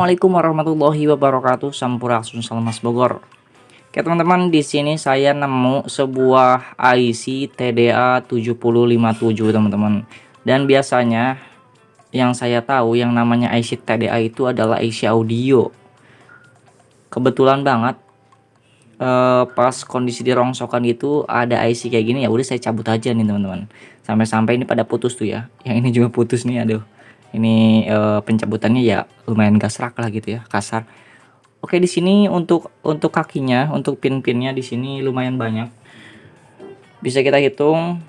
Assalamualaikum warahmatullahi wabarakatuh. Sampurasun Salmas Bogor. Oke teman-teman, di sini saya nemu sebuah IC TDA 7057 teman-teman. Dan biasanya yang saya tahu yang namanya IC TDA itu adalah IC audio. Kebetulan banget pas kondisi di rongsokan itu ada IC kayak gini, ya udah saya cabut aja nih teman-teman. Sampai-sampai ini pada putus tuh ya. Yang ini juga putus nih, aduh. Ini pencabutannya ya lumayan gasrak lah gitu ya, kasar. Oke, di sini untuk kakinya, untuk pin-pinnya di sini lumayan banyak. Bisa kita hitung.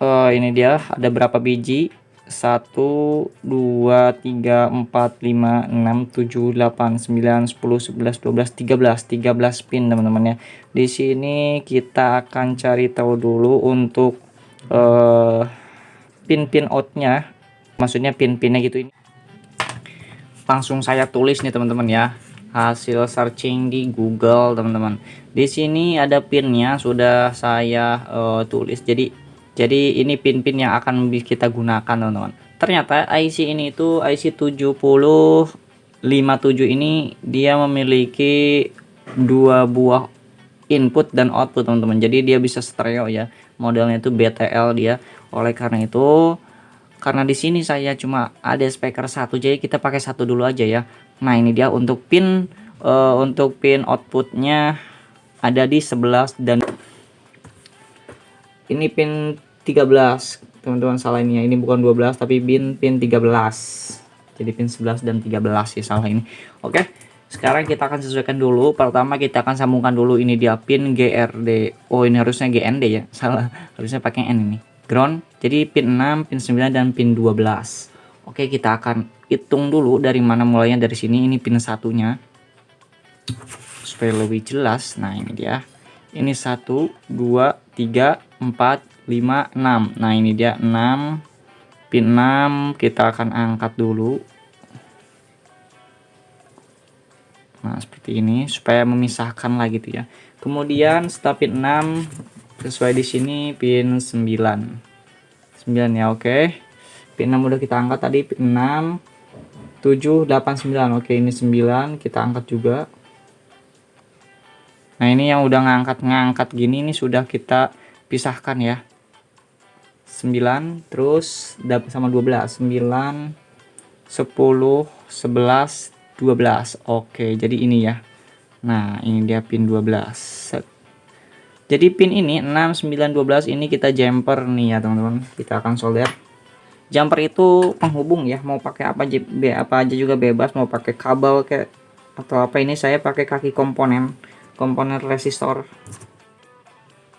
Ini dia ada berapa biji? 1 2 3 4 5 6 7 8 9 10 11 12 13 pin teman-teman ya. Di sini kita akan cari tahu dulu untuk pin-pin outnya, maksudnya pin-pinnya gitu. Ini langsung saya tulis nih teman-teman ya, hasil searching di Google teman-teman. Di sini ada pinnya sudah saya tulis. Jadi ini pin-pin yang akan kita gunakan teman-teman. Ternyata IC ini itu IC 7057 ini dia memiliki dua buah input dan output teman-teman. Jadi dia bisa stereo ya. Modelnya itu BTL dia. Oleh karena itu, karena di sini saya cuma ada speaker satu, jadi kita pakai satu dulu aja ya. Nah, ini dia untuk pin outputnya ada di 11 dan ini pin 13 teman-teman, salah ini ya, ini bukan 12 tapi pin 13, jadi pin 11 dan 13 ya, salah ini. Oke, sekarang kita akan sesuaikan dulu. Pertama kita akan sambungkan dulu ini dia pin GRD. Oh, ini harusnya GND ya, salah, harusnya pakai N ini, ground. Jadi pin 6, pin 9 dan pin 12. Oke, kita akan hitung dulu dari mana mulainya. Dari sini, ini pin satunya supaya lebih jelas. Nah, ini dia. Ini 1 2 3 4 5 6. Nah, ini dia 6. Pin 6 kita akan angkat dulu. Nah, seperti ini supaya memisahkan lah gitu ya. Kemudian setelah pin 6 sesuai di sini pin 9 ya. Oke, pin 6 udah kita angkat tadi. Pin 6 7 8 9. Oke, ini 9 kita angkat juga. Nah, ini yang udah ngangkat gini, ini sudah kita pisahkan ya. 9 terus sama 12. 9 10 11 12. Oke, jadi ini ya. Nah, ini dia pin 12. Set. Jadi pin ini 6 9 12 ini kita jumper nih ya teman-teman. Kita akan solder. Jumper itu penghubung ya, mau pakai apa aja juga bebas, mau pakai kabel kayak atau apa. Ini saya pakai kaki komponen resistor.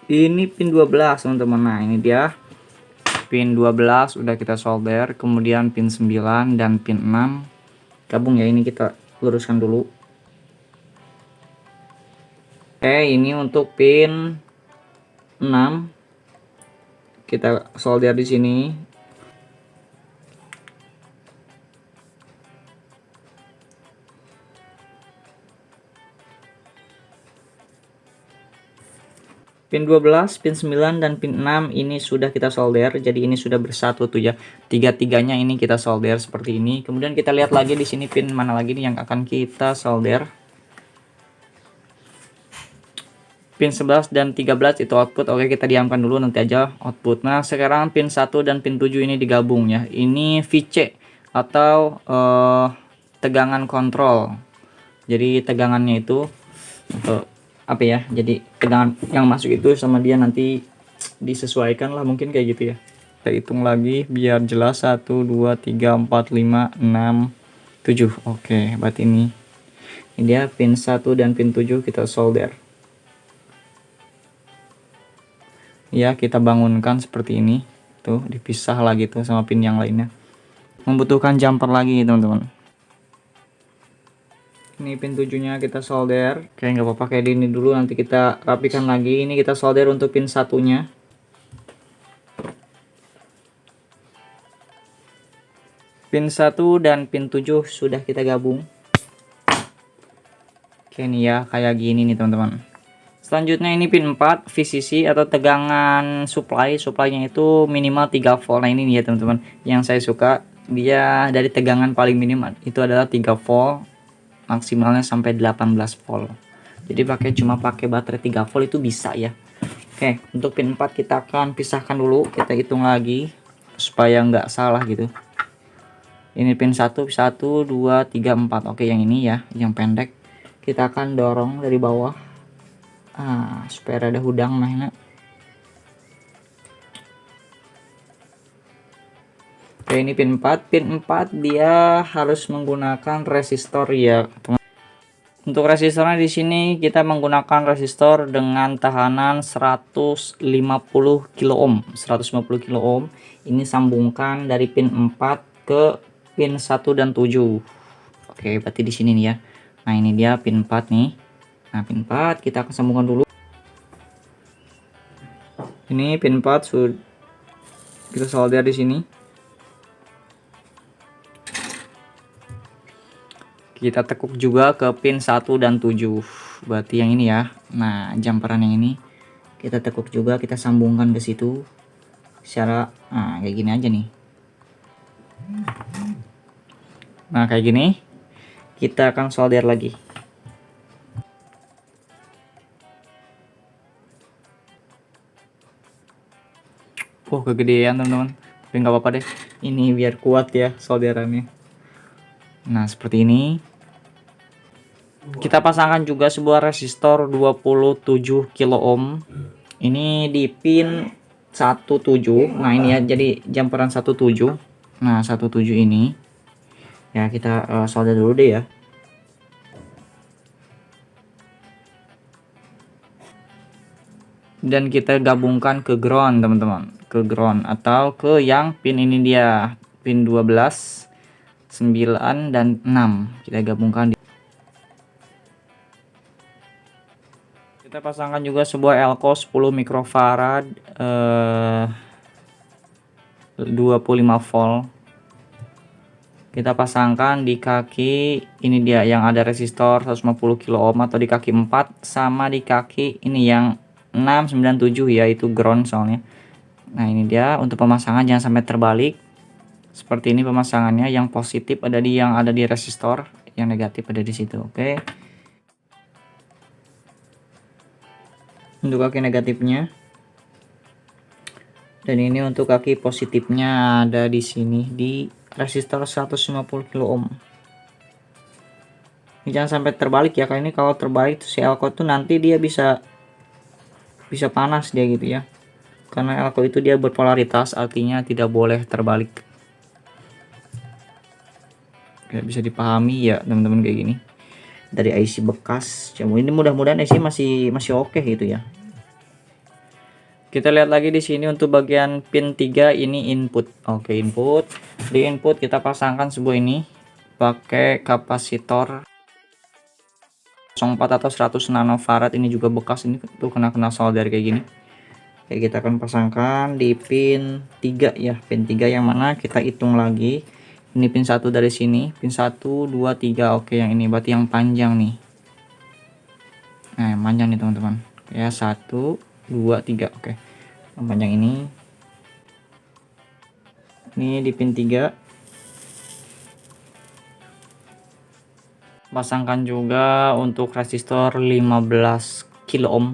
Ini pin 12 teman-teman. Nah, ini dia pin 12 udah kita solder. Kemudian pin 9 dan pin 6 gabung ya, ini kita luruskan dulu. Oke, ini untuk pin 6 kita solder di sini. Pin 12, pin 9 dan pin 6 ini sudah kita solder. Jadi ini sudah bersatu tuh ya. Tiga-tiganya ini kita solder seperti ini. Kemudian kita lihat lagi di sini pin mana lagi nih yang akan kita solder. Pin 11 dan 13 itu output. Oke, kita diamkan dulu, nanti aja output. Nah, sekarang pin 1 dan pin 7 ini digabung ya. Ini VC atau tegangan kontrol. Jadi tegangannya itu apa ya, jadi tegangan yang masuk itu sama dia nanti disesuaikan lah, mungkin kayak gitu ya. Kita hitung lagi biar jelas. 1 2 3 4 5 6 7. Oke, berarti ini dia pin 1 dan pin 7 kita solder ya. Kita bangunkan seperti ini tuh, dipisah lagi tuh sama pin yang lainnya. Membutuhkan jumper lagi teman-teman. Ini pin 7-nya kita solder. Oke, nggak apa-apa kayak ini dulu, nanti kita rapikan lagi. Ini kita solder untuk pin 1-nya. Pin 1 dan pin 7 sudah kita gabung. Oke, ini ya kayak gini nih teman-teman. Selanjutnya ini pin 4 VCC atau tegangan supply-nya itu minimal 3 volt. Nah, ini nih ya teman-teman yang saya suka, dia dari tegangan paling minimal itu adalah 3 volt. maksimalnya sampai 18 volt. Jadi cuma pakai baterai 3 volt itu bisa ya. Oke, untuk pin 4 kita akan pisahkan dulu, kita hitung lagi supaya nggak salah gitu. Ini pin 1, 1, 2, 3, 4. Oke, yang ini ya, yang pendek. Kita akan dorong dari bawah. Supaya ada hudang nah. Oke, ini pin 4. Pin 4 dia harus menggunakan resistor ya. Untuk resistornya di sini kita menggunakan resistor dengan tahanan 150 kilo ohm. 150 kilo ohm. Ini sambungkan dari pin 4 ke pin 1 dan 7. Oke, berarti di sini nih ya. Nah, ini dia pin 4 nih. Nah, pin 4 kita akan sambungkan dulu. Ini pin 4 sudah kita solder di sini. Kita tekuk juga ke pin 1 dan 7. Berarti yang ini ya. Nah, jumperan yang ini kita tekuk juga, kita sambungkan ke situ. Secara kayak gini aja nih. Nah, kayak gini. Kita akan solder lagi. Kegedean teman-teman. Tapi nggak apa-apa deh. Ini biar kuat ya solderannya. Nah, seperti ini. Kita pasangkan juga sebuah resistor 27 kilo ohm. Ini di pin 17. Nah, ini ya, jadi jumperan 17. Nah, 17 ini ya kita solder dulu deh ya. Dan kita gabungkan ke ground teman-teman, ke ground atau ke yang pin ini dia, pin 12, 9 dan 6 kita gabungkan. Kita pasangkan juga sebuah elko 10 mikrofarad 25 volt. Kita pasangkan di kaki ini dia yang ada resistor 150 kilo ohm, atau di kaki 4 sama di kaki ini yang 697 ya, itu ground soalnya. Nah, ini dia untuk pemasangan, jangan sampai terbalik. Seperti ini pemasangannya, yang positif ada di yang ada di resistor, yang negatif ada di situ. Oke. Untuk kaki negatifnya. Dan ini untuk kaki positifnya ada di sini di resistor 150 kilo ohm. Ini jangan sampai terbalik ya, karena ini kalau terbalik si elko tuh nanti dia bisa panas dia gitu ya. Karena elko itu dia berpolaritas, artinya tidak boleh terbalik. Kayak bisa dipahami ya teman-teman kayak gini. Dari IC bekas. Ini mudah-mudahan IC masih oke gitu ya. Kita lihat lagi di sini untuk bagian pin 3 ini input. Oke, input. Di input kita pasangkan sebuah ini pakai kapasitor 04 atau 100 nanofarad. Ini juga bekas, ini tuh kena solder kayak gini. Oke, kita akan pasangkan di pin 3 ya. Pin 3 yang mana kita hitung lagi. Ini pin 1 dari sini, pin 1 2 3. Oke, yang ini berarti yang panjang nih. Nah, yang panjang nih teman-teman. Ya, 1 2 3. Oke. Yang panjang ini di pin 3. Pasangkan juga untuk resistor 15 kilo ohm.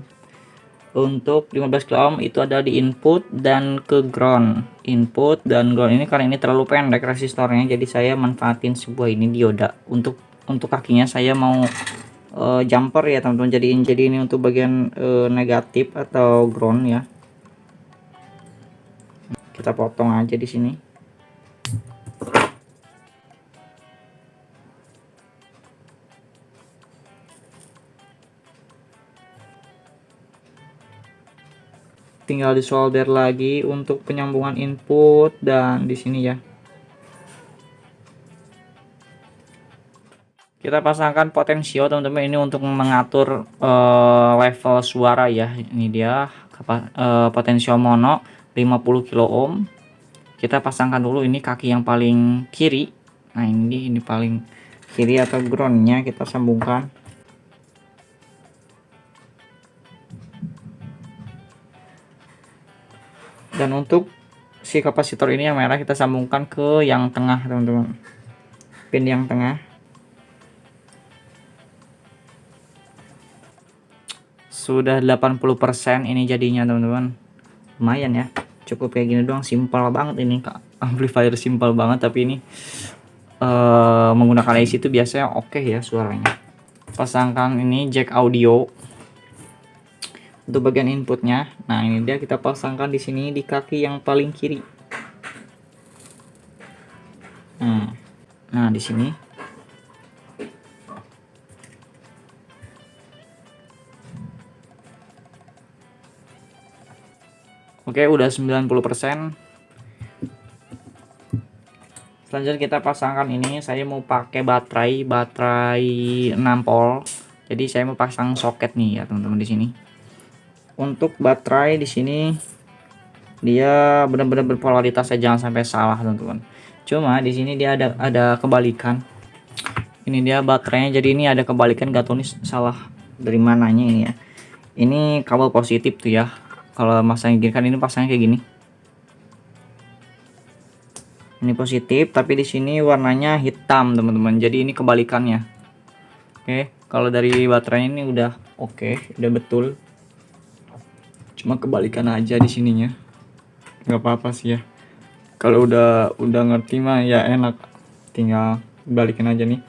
Untuk 15 kilo ohm itu ada di input dan ke ground. Input dan ground ini karena ini terlalu pendek resistornya, jadi saya manfaatin sebuah ini dioda. Untuk kakinya saya mau jumper ya teman-teman. Jadi ini untuk bagian negatif atau ground ya. Kita potong aja di sini. Tinggal disolder lagi untuk penyambungan input dan di sini ya. Kita pasangkan potensio teman-teman, ini untuk mengatur level suara ya. Ini dia potensio mono 50 kilo ohm. Kita pasangkan dulu ini kaki yang paling kiri. Nah, ini paling kiri atau groundnya kita sambungkan. Dan untuk si kapasitor ini yang merah kita sambungkan ke yang tengah teman-teman, pin yang tengah. sudah 80% ini jadinya teman-teman. Lumayan ya, cukup kayak gini doang, simpel banget ini Kak. Amplifier simpel banget, tapi ini menggunakan IC itu biasanya oke ya suaranya. Pasangkan ini jack audio untuk bagian inputnya. Nah ini dia, kita pasangkan di sini di kaki yang paling kiri. Nah di sini. Oke, udah 90%. Selanjutnya kita pasangkan ini, saya mau pakai baterai 6 volt. Jadi saya mau pasang soket nih ya teman-teman di sini. Untuk baterai di sini dia benar-benar berpolaritas, saya jangan sampai salah teman-teman. Cuma di sini dia ada kebalikan. Ini dia baterainya, jadi ini ada kebalikan, gak tahu nih salah dari mananya ini ya. Ini kabel positif tuh ya. Kalau masang gini kan ini pasangnya kayak gini. Ini positif, tapi di sini warnanya hitam teman-teman. Jadi ini kebalikannya. Oke, kalau dari baterainya ini udah oke, udah betul. Cuma kebalikan aja di sininya. Nggak apa-apa sih ya. Kalau udah ngerti mah ya enak. Tinggal balikin aja nih.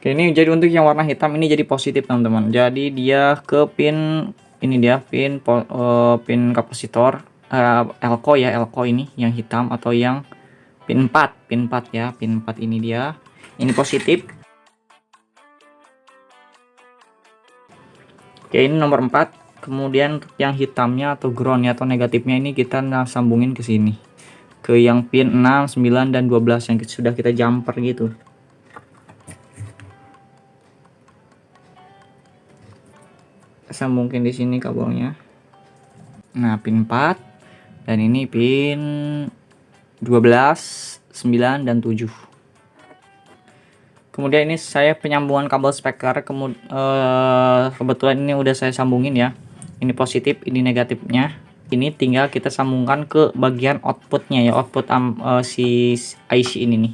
Oke, ini jadi untuk yang warna hitam ini jadi positif teman-teman. Jadi dia ke pin ini, dia pin kapasitor elko ya, elko ini yang hitam, atau yang pin 4 ya, pin 4 ini dia. Ini positif. Oke, ini nomor 4. Kemudian untuk yang hitamnya atau groundnya atau negatifnya ini kita sambungin ke sini. Ke yang pin 6, 9 dan 12 yang sudah kita jumper gitu. Sambungin di sini kabelnya. Nah, pin 4 dan ini pin 12, 9 dan 7. Kemudian ini saya penyambungan kabel speaker, kebetulan ini udah saya sambungin ya. Ini positif, ini negatifnya. Ini tinggal kita sambungkan ke bagian outputnya ya, output si IC ini nih.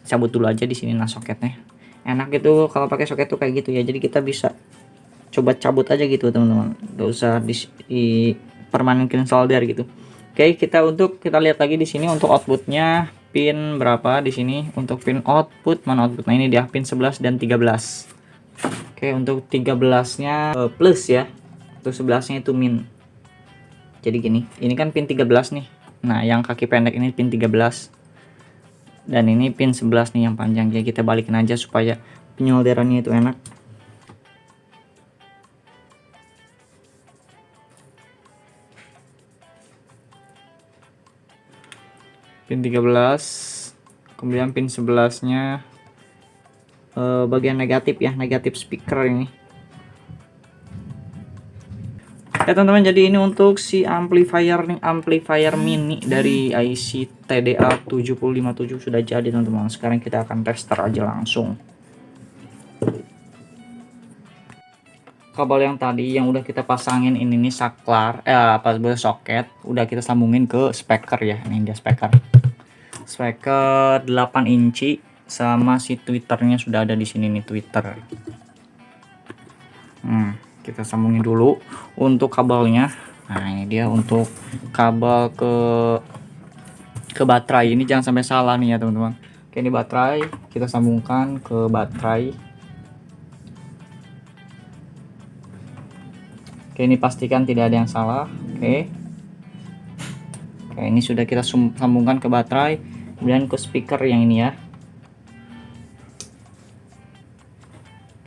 Cabut dulu aja di sini nah soketnya. Enak gitu kalau pakai soket tuh kayak gitu ya. Jadi kita bisa coba cabut aja gitu teman-teman, nggak usah di permanenkan solder gitu. Oke, kita lihat lagi di sini untuk outputnya pin berapa di sini. Untuk pin output, mana output, nah ini dia pin 11 dan 13. Oke, untuk 13 nya plus ya, untuk 11 nya itu min. Jadi gini, ini kan pin 13 nih, nah yang kaki pendek ini pin 13 dan ini pin 11 nih yang panjang. Jadi kita balikin aja supaya penyolderannya itu enak. Pin 13, kemudian pin 11 nya bagian negatif ya, negatif speaker ini ya teman-teman. Jadi ini untuk si amplifier nih, amplifier mini dari IC TDA 7057 sudah jadi teman-teman. Sekarang kita akan tester aja langsung. Kabel yang tadi yang udah kita pasangin ini nih saklar soket, udah kita sambungin ke speaker ya. Ini dia speaker 8 inci sama si tweeternya sudah ada di sini nih, tweeter. Kita sambungin dulu untuk kabelnya. Nah ini dia untuk kabel ke baterai. Ini jangan sampai salah nih ya teman-teman. Oke, ini baterai, kita sambungkan ke baterai. Oke, ini pastikan tidak ada yang salah. Oke, ini sudah kita sambungkan ke baterai, kemudian ke speaker yang ini ya.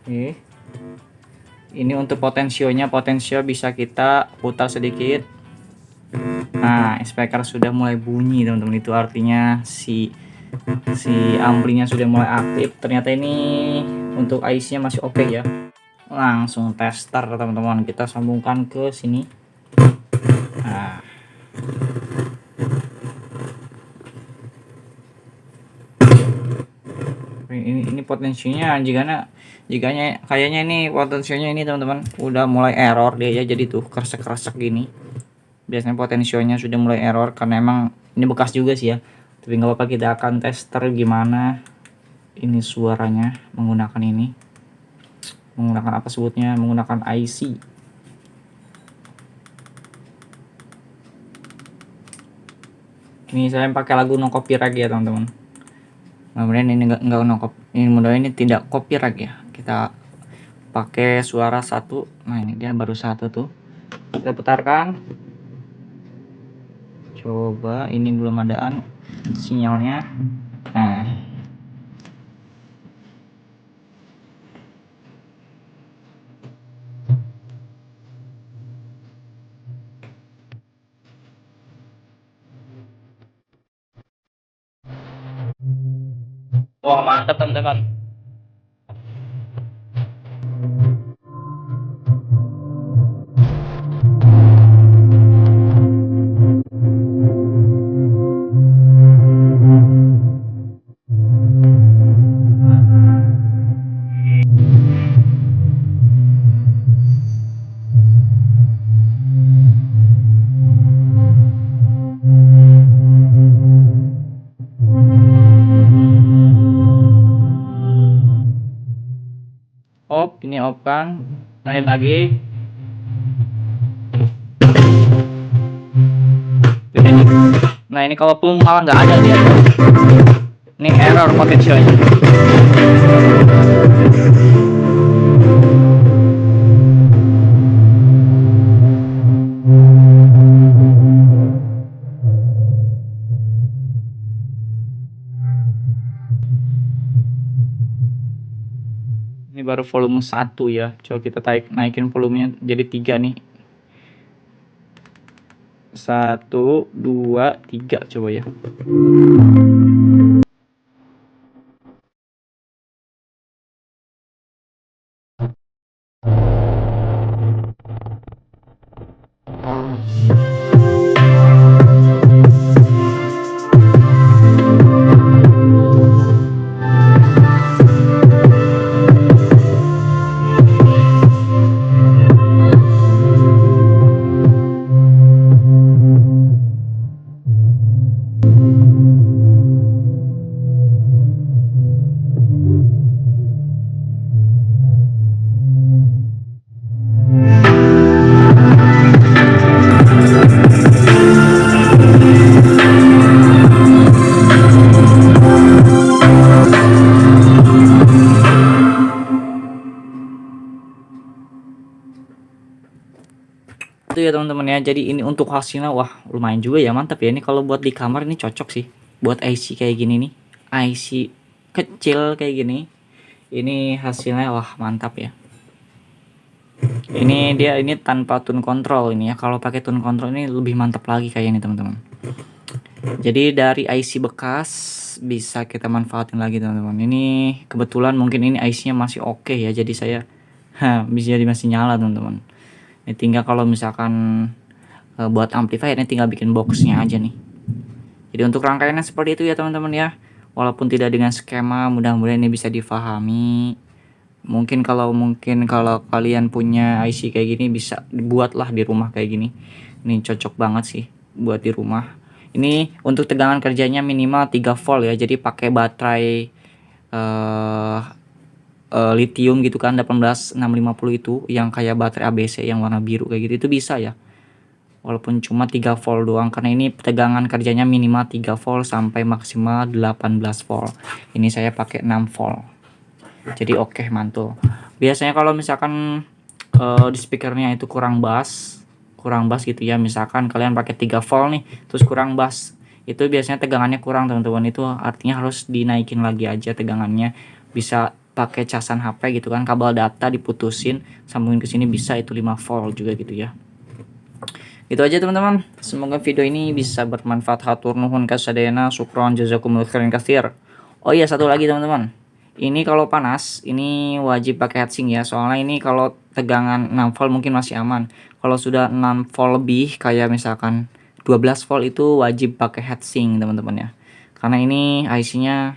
Oke, ini untuk potensionya, potensio bisa kita putar sedikit. Nah, speaker sudah mulai bunyi teman-teman, itu artinya si amplinya sudah mulai aktif. Ternyata ini untuk IC nya masih oke ya. Langsung tester teman-teman, kita sambungkan ke sini. Nah, ini potensinya jikanya kayaknya ini potensinya ini teman-teman udah mulai error dia ya, jadi tuh kresek-kresek gini. Biasanya potensinya sudah mulai error karena emang ini bekas juga sih ya, tapi nggak apa-apa, kita akan tester gimana ini suaranya menggunakan apa sebutnya, menggunakan IC. Ini saya pakai lagu no copyright ya teman-teman. Kemudian ini enggak no copy. Ini mudah ini tidak copyright ya. Kita pakai suara satu. Nah ini dia baru satu tuh. Kita putarkan. Coba ini belum ada sinyalnya. Nah. Wah mantap teman-teman. Off, ini off kan. Naik lagi. Nah ini kalau pun malah nggak ada dia. Ini error potentialnya. Ini baru volume 1 ya. Coba kita naikin volumenya jadi 3 nih. 1, 2, 3 coba ya. Itu ya teman-teman ya, jadi ini untuk hasilnya wah lumayan juga ya, mantap ya. Ini kalau buat di kamar ini cocok sih buat IC kayak gini nih, IC kecil kayak gini, ini hasilnya wah mantap ya. Ini dia ini tanpa tune control ini ya, kalau pakai tune control ini lebih mantap lagi kayak ini teman-teman. Jadi dari IC bekas bisa kita manfaatin lagi teman-teman. Ini kebetulan mungkin ini IC nya masih oke ya, jadi saya bisa jadi masih nyala teman-teman. Ini tinggal kalau misalkan buat amplifier ini tinggal bikin boxnya aja nih. Jadi untuk rangkaiannya seperti itu ya teman-teman ya. Walaupun tidak dengan skema, mudah-mudahan ini bisa difahami. Mungkin kalau kalian punya IC kayak gini bisa dibuatlah di rumah kayak gini. Ini cocok banget sih buat di rumah. Ini untuk tegangan kerjanya minimal 3 volt ya. Jadi pakai baterai lithium gitu kan, 18650 itu yang kayak baterai ABC yang warna biru kayak gitu, itu bisa ya. Walaupun cuma 3 volt doang, karena ini tegangan kerjanya minimal 3 volt sampai maksimal 18 volt. Ini saya pakai 6 volt. Jadi oke, mantul. Biasanya kalau misalkan di speakernya itu kurang bass gitu ya, misalkan kalian pakai 3 volt nih terus kurang bass, itu biasanya tegangannya kurang teman-teman. Itu artinya harus dinaikin lagi aja tegangannya. Bisa pakai casan HP gitu kan, kabel data diputusin sambungin ke sini bisa, itu 5 volt juga gitu ya. Itu aja teman-teman, semoga video ini bisa bermanfaat. Hatur nuhun kasadayana, syukron jazakumullah khairan katsir. Oh iya, satu lagi teman-teman, ini kalau panas ini wajib pakai heatsink ya, soalnya ini kalau tegangan 6 volt mungkin masih aman. Kalau sudah 6 volt lebih kayak misalkan 12 volt itu wajib pakai heatsink teman-teman ya, karena ini IC nya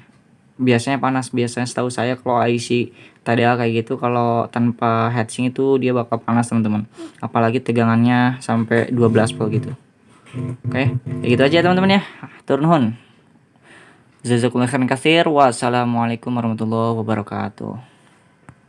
biasanya panas. Biasanya setahu saya kalau IC TDA kayak gitu kalau tanpa heatsink itu dia bakal panas teman-teman, apalagi tegangannya sampai 12 volt gitu. Oke, kayak gitu aja teman-teman ya. Turun. Jazakumullah khairan katsir. Wassalamualaikum warahmatullahi wabarakatuh.